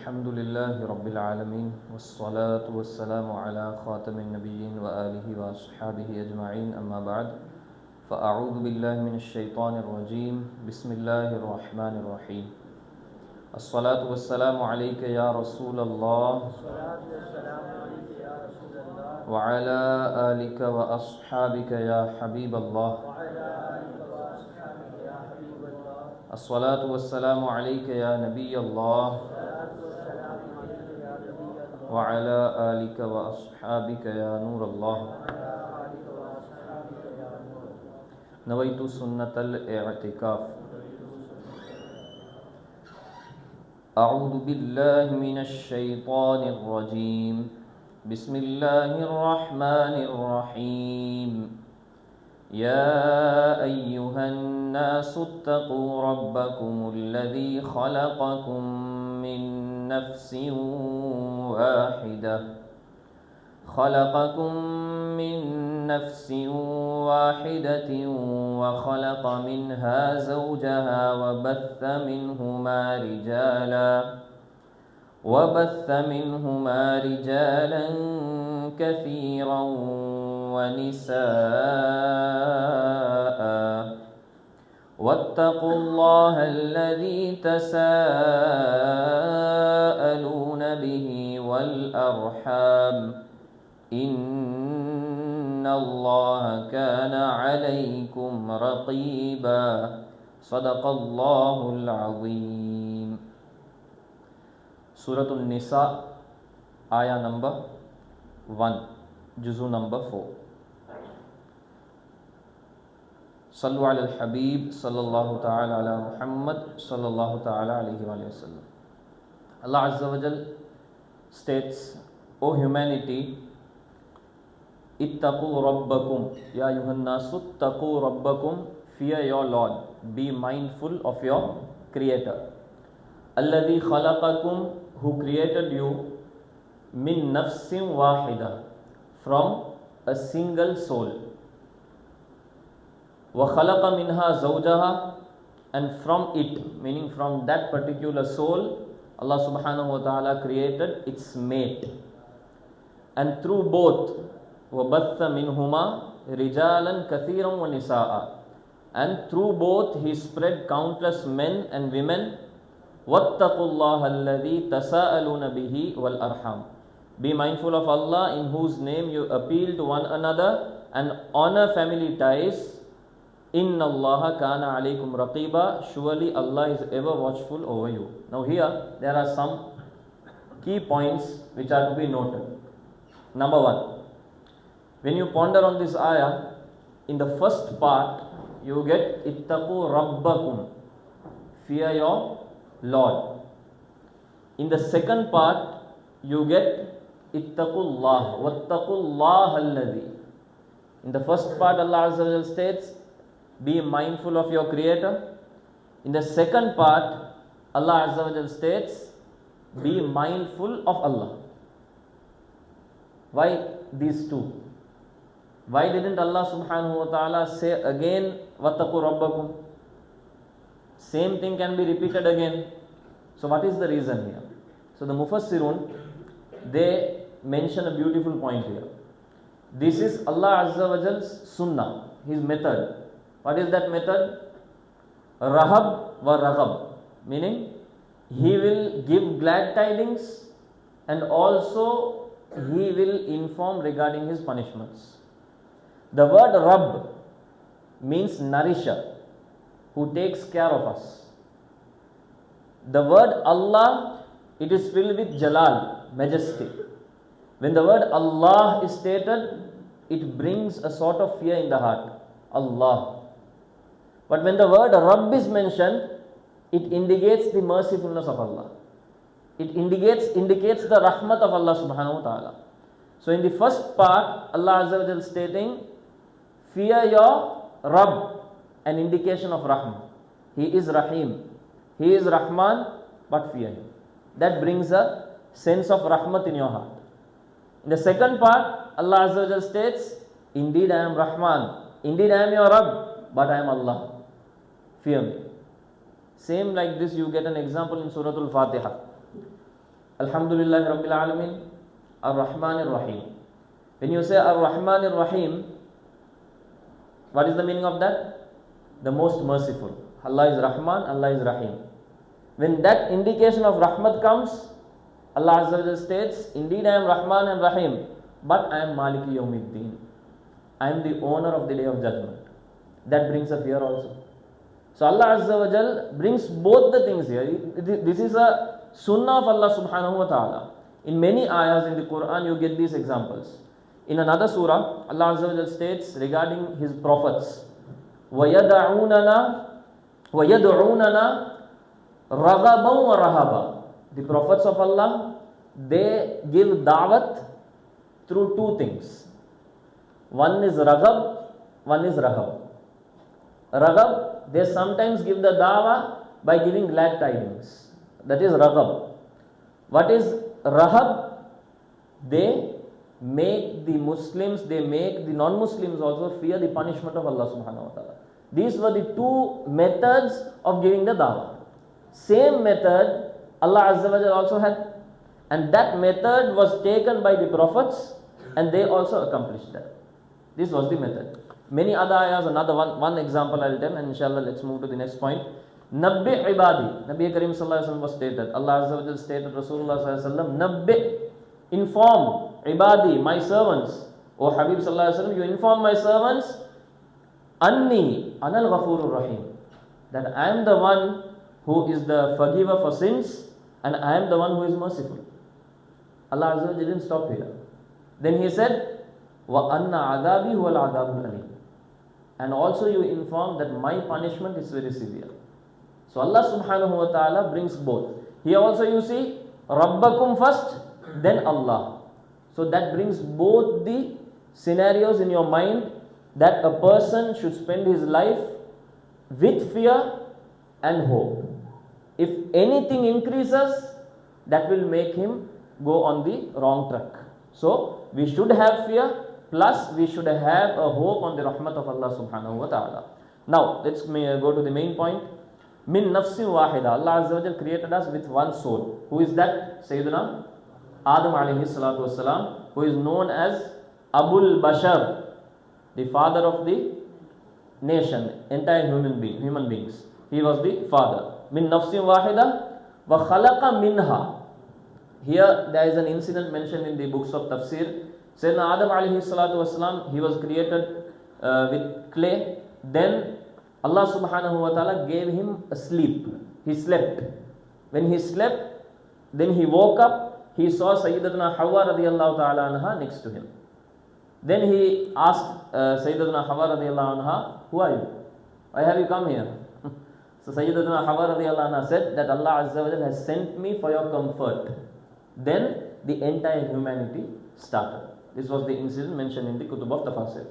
الحمد لله رب العالمين والصلاة والسلام على خاتم النبيين وآله وأصحابه أجمعين أما بعد فأعوذ بالله من الشيطان الرجيم بسم الله الرحمن الرحيم الصلاة والسلام عليك يا رسول الله وعلى آلك وأصحابك يا حبيب الله الصلاة والسلام عليك يا نبي الله وعلى آلك وأصحابك يا نور الله نويت سنة الاعتكاف أعوذ بالله من الشيطان الرجيم بسم الله الرحمن الرحيم يا أيها الناس اتقوا ربكم الذي خلقكم من نفس واحدة وخلق منها زوجها وبث منهما رجالا كثيرا ونساء واتقوا الله الذي تساءلون به والأرحام إن الله كان عليكم رقيبا صدق الله العظيم سورة النساء آية number 1 जुज़ू number 4 सल्लु अला हबीब सल्लल्लाहु ताला अला मुहम्मद सल्लल्लाहु ताला अलैहि वसल्लम. Allah Azza wa Jal states, O humanity, ittaqu rabbakum, ya ayyuhan nasu ittaqu rabbakum, fear your Lord, be mindful of your Creator. Alladhi khalaqakum, who created you, min nafsin wahida, from a single soul. وَخَلَقَ مِنْهَا زَوْجَهَا, and from it, meaning from that particular soul, Allah subhanahu wa ta'ala created its mate. And through both, وَبَثَّ مِنْهُمَا رِجَالًا كَثِيرًا وَنِسَاءً, and through both He spread countless men and women. وَاتَّقُوا اللَّهَ الَّذِي تَسَاءَلُونَ بِهِ وَالْأَرْحَامِ, be mindful of Allah in whose name you appeal to one another and honor family ties. Inna Allaha kana alaykum raqiba, surely Allah is ever watchful over you. Now here there are some key points which are to be noted. Number 1, when you ponder on this ayah, in the first part you get ittaqu rabbakum, fear your Lord. In the second part you get ittaqullah, wattaqullah alladhi. In the first part Allah Azza wa Jalla states, be mindful of your Creator. In the second part Allah Azza wa Jalla states, be mindful of Allah. Why these two? Why didn't Allah subhanahu wa ta'ala say again wattaqu rabbakum? Same thing can be repeated again. So what is the reason here? So the Mufassirun, they mention a beautiful point here. This is Allah Azza wa Jal's sunnah, His method. What is that method? Rahab wa raghab, meaning He will give glad tidings and also He will inform regarding His punishments. The word Rabb means nourisher, who takes care of us. The word Allah, it is filled with Jalal, majesty. When the word Allah is stated, it brings a sort of fear in the heart. Allah. But when the word Rabb is mentioned, it indicates the mercifulness of Allah. It indicates the rahmat of Allah subhanahu wa ta'ala. So in the first part, Allah Azza wa Jalla stating, fear your Rabb, an indication of Rahmah. He is Rahim, He is Rahman, but fear Him. That brings a sense of rahmat in your heart. In the second part, Allah Azza wa Jalla states, indeed I am Rahman, indeed I am your Rabb, but I am Allah. Fear me. Same like this, you get an example in Surah Al-Fatiha. Alhamdulillah Rabbil Alameen, Ar-Rahman Ar-Rahim. When you say Ar-Rahman Ar-Rahim, what is the meaning of that? The most merciful. Allah is Rahman, Allah is Rahim. When that indication of Rahmat comes, Allah Azza wa Jalla states, indeed I am Rahman and Rahim, but I am Maliki Yawmiddin. I am the owner of the day of judgment. That brings a fear also. So Allah Azza wa Jal brings both the things here. This is a sunnah of Allah subhanahu wa ta'ala. In many ayahs in the Quran you get these examples. In another surah, Allah Azza wa Jal states regarding His prophets, وَيَدْعُونَنَا رَغَبًا وَرَهَبًا. The prophets of Allah, they give da'wat through two things. One is raghab, one is rahab. Raghab, they sometimes give the da'wah by giving glad tidings. That is raghab. What is rahab? They make the Muslims, they make the non-Muslims also fear the punishment of Allah subhanahu wa ta'ala. These were the two methods of giving the da'wah. Same method Allah Azza wa Jalla also had, and that method was taken by the prophets and they also accomplished that. This was the method. Many other ayahs, another one example I will tell, and inshallah let's move to the next point. Nabbi ibadi. Nabi Karim sallallahu alaihi wasallam was stated. Allah Azza wa Jalla stated, Rasulullah sallallahu alaihi wasallam, Nabbi, inform ibadi, my servants. O Habib sallallahu alaihi wasallam, you inform my servants, Anni anal ghafurur rahim, that I am the one who is the forgiver for sins and I am the one who is merciful. Allah Azza wa Jalla didn't stop here. Then He said, Wa anna adabi huwal adabul alim. And also you inform that my punishment is very severe. So Allah subhanahu wa ta'ala brings both. Here also you see, Rabbakum first, then Allah. So that brings both the scenarios in your mind, that a person should spend his life with fear and hope. If anything increases, that will make him go on the wrong track. So we should have fear, plus we should have a hope on the rahmat of Allah subhanahu wa ta'ala. Now let's go to the main point. Min nafsin wahida. Allah Azza wa Jalla created us with one soul. Who is that? Sayyidina Adam alayhi salatu wasalam, who is known as Abul Bashar, the father of the nation, entire human beings. He was the father. Min nafsin wahida wa khalaqa minha. Here there is an incident mentioned in the books of tafsir. Sayyidina Adam alayhi salatu wasalam, he was created with clay. Then Allah subhanahu wa ta'ala gave him a sleep. He slept. When he slept, then he woke up, he saw Sayyidatuna Hawa radiyallahu ta'ala anha next to him. Then he asked Sayyidatuna Hawa radiyallahu anha, who are you? Why have you come here? So Sayyidatuna Hawa radiyallahu anha said that Allah Azza wa Jalla has sent me for your comfort. Then the entire humanity started. This was the incident mentioned in the Kutub of Tafasir.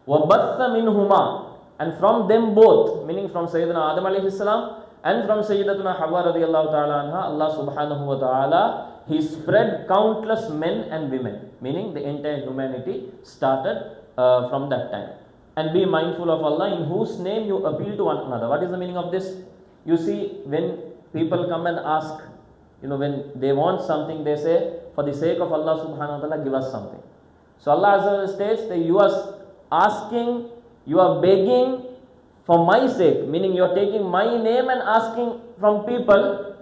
وَبَثَّ مِنْهُمَا. And from them both, meaning from Sayyidina Adam alayhi salam and from Sayyidatuna Hawa radiyallahu ta'ala anha, Allah subhanahu wa ta'ala, He spread countless men and women, meaning the entire humanity started from that time. And be mindful of Allah, in whose name you appeal to one another. What is the meaning of this? You see, when people come and ask, when they want something, they say, for the sake of Allah subhanahu wa ta'ala, give us something. So Allah Azza wa Jalla states that you are asking, you are begging for my sake, meaning you are taking my name and asking from people,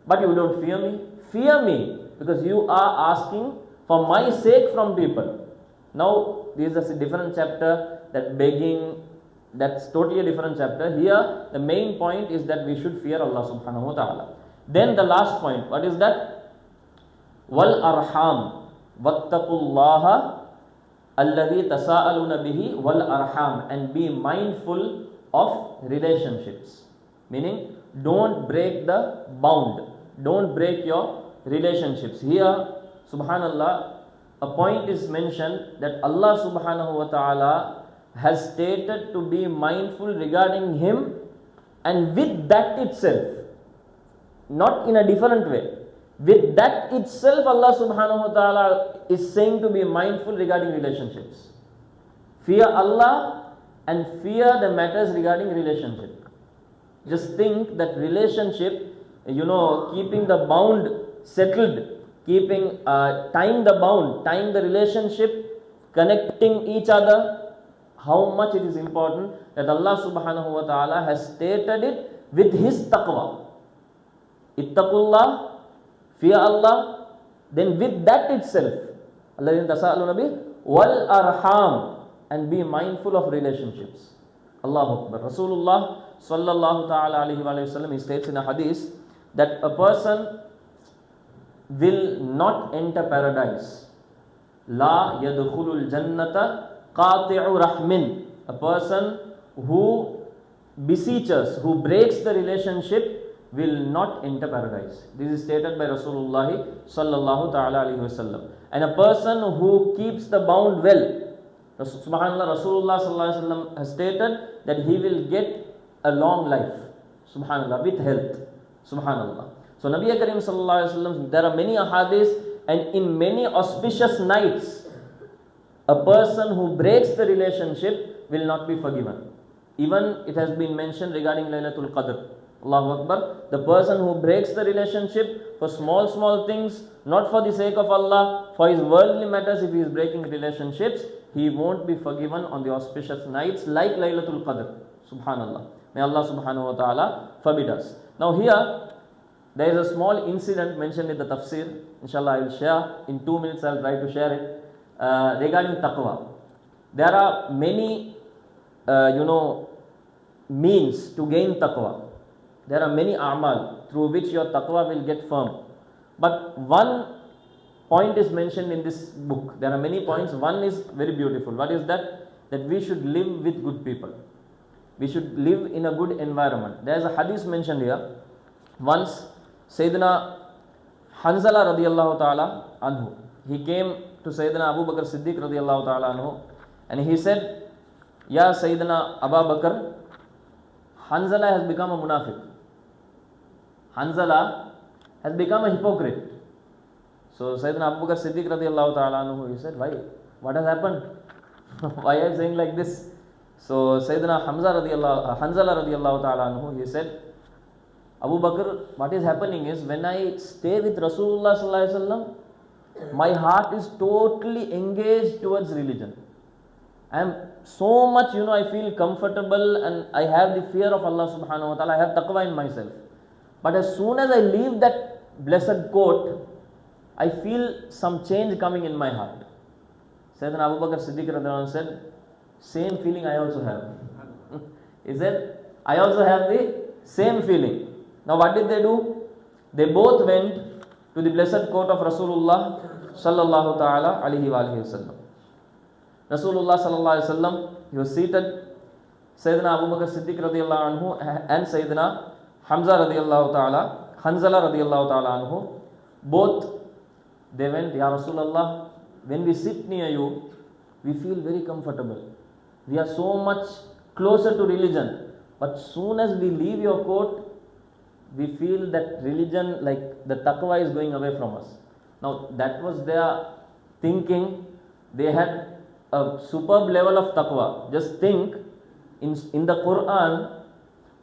but you don't fear me. Fear me, because you are asking for my sake from people. Now, this is a different chapter, that begging, that's totally a different chapter. Here, the main point is that we should fear Allah subhanahu wa ta'ala. Then the last point, what is that? Wal arham, wattaqullaha alladhi tasa'aluna bihi wal arham, and be mindful of relationships. Meaning, don't break the bound, don't break your relationships. Here, subhanallah, a point is mentioned that Allah subhanahu wa ta'ala has stated to be mindful regarding Him, and with that itself, not in a different way, with that itself Allah subhanahu wa ta'ala is saying to be mindful regarding relationships. Fear Allah and fear the matters regarding relationship. Just think that relationship, keeping the bound settled keeping, tying the bond, tying the relationship, connecting each other, how much it is important that Allah subhanahu wa ta'ala has stated it with His taqwa. Ittaqullah, fear Allah, then with that itself, alladhina tasa'aluna bih, wal arham, and be mindful of relationships. Allahu Akbar. Rasulullah sallallahu ta'ala alayhi wa sallam, he states in a hadith that a person will not enter paradise. La yadkhulul jannata qati'u rahmin. A person who beseeches, who breaks the relationship, will not enter paradise. This is stated by Rasulullah sallallahu ta'ala alayhi wa sallam. And a person who keeps the bond well, Subhanallah, Rasulullah sallallahu alayhi wa sallam has stated that he will get a long life. Subhanallah, with health. Subhanallah. So Nabi Karim sallallahu alayhi wa sallam, there are many ahadith, and in many auspicious nights, a person who breaks the relationship will not be forgiven. Even it has been mentioned regarding Laylatul Qadr. Allahu Akbar. The person who breaks the relationship for small things, not for the sake of Allah, for his worldly matters, if he is breaking relationships, he won't be forgiven on the auspicious nights like Laylatul Qadr. Subhanallah. May Allah subhanahu wa ta'ala forbid us. Now here, there is a small incident mentioned in the tafsir. Inshallah, I will share. In 2 minutes, I will try to share it. Regarding taqwa. There are many, means to gain taqwa. There are many a'mal through which your taqwa will get firm. But one point is mentioned in this book. There are many points. One is very beautiful. What is that? That we should live with good people. We should live in a good environment. There is a hadith mentioned here. Once, Sayyidina Hanzala radiyallahu ta'ala anhu, he came to Sayyidina Abu Bakr Siddiq radiyallahu ta'ala anhu, and he said, Ya Sayyidina Abu Bakr, Hanzala has become a munafiq. Hanzala has become a hypocrite. So Sayyidina Abu Bakr Siddiq radiyallahu ta'ala anhu, he said, why? What has happened? Why are you saying like this? So Sayyidina Hanzala radiyallahu ta'ala anhu, he said, Abu Bakr, what is happening is, when I stay with Rasulullah sallallahu alaihi wasallam, my heart is totally engaged towards religion. I am so much, I feel comfortable, and I have the fear of Allah subhanahu wa ta'ala. I have taqwa in myself. But as soon as I leave that blessed court, I feel some change coming in my heart. Sayyidina Abu Bakr Siddiq radhiyallahu anhu said, same feeling I also have. He said, I also have the same feeling. Now what did they do? They both went to the blessed court of Rasulullah sallallahu ta'ala alayhi wa sallam. Rasulullah sallallahu alayhi wa sallam, he was seated. Sayyidina Abu Bakr Siddiq radiyallahu anhu and Sayyidina Hanzala radiyallahu ta'ala anhu, both, they went, Ya Rasulullah, when we sit near you, we feel very comfortable. We are so much closer to religion. But soon as we leave your court, we feel that religion, like the taqwa, is going away from us. Now that was their thinking. They had a superb level of taqwa. Just think, in the Quran,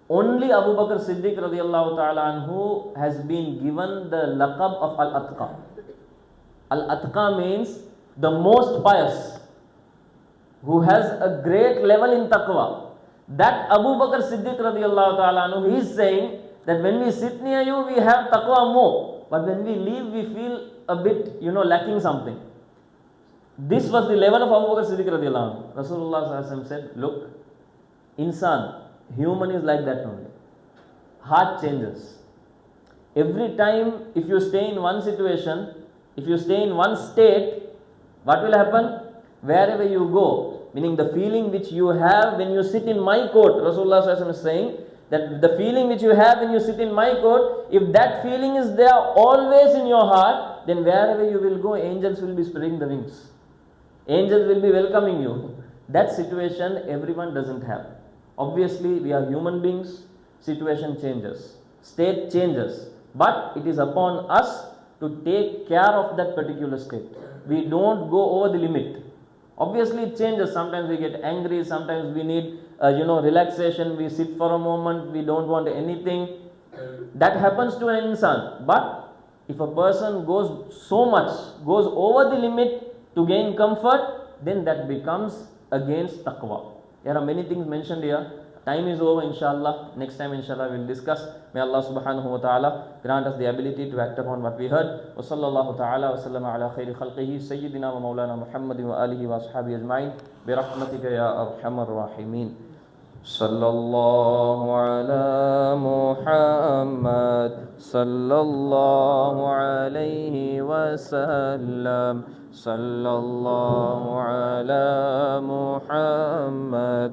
only Abu Bakr Siddiq radiyallahu ta'ala anhu has been given the laqab of Al-Atqa. Al-Atqa means the most pious, who has a great level in taqwa. That Abu Bakr Siddiq radiyallahu ta'ala anhu, he is saying that when we sit near you, we have taqwa more. But when we leave, we feel a bit, lacking something. This was the level of Abu Bakr Siddiq radiyallahu anhu. Rasulullah sallallahu alaihi wasallam said, look, insan, human is like that only. Heart changes. Every time, if you stay in one situation, if you stay in one state, what will happen? Wherever you go, meaning the feeling which you have when you sit in my court, Rasulullah sallallahu alaihi wasallam is saying that the feeling which you have when you sit in my court, if that feeling is there always in your heart, then wherever you will go, angels will be spreading the wings. Angels will be welcoming you. That situation everyone doesn't have. Obviously, we are human beings, situation changes, state changes, but it is upon us to take care of that particular state. We don't go over the limit. Obviously, it changes. Sometimes we get angry, sometimes we need, relaxation, we sit for a moment, we don't want anything. That happens to an insan. But If a person goes so much, goes over the limit to gain comfort, then that becomes against taqwa. There are many things mentioned here. Time is over, inshallah. Next time, inshallah, we will discuss. May Allah subhanahu wa ta'ala grant us the ability to act upon what we heard. Wa sallallahu ta'ala wa sallama ala khayri khalqihi sayyidina wa maulana Muhammadin wa alihi wa ashabihi ajma'in bi rahmatika ya arhamar rahimin. Sallallahu ala Muhammad sallallahu alayhi wa sallam. Sallallahu ala Muhammad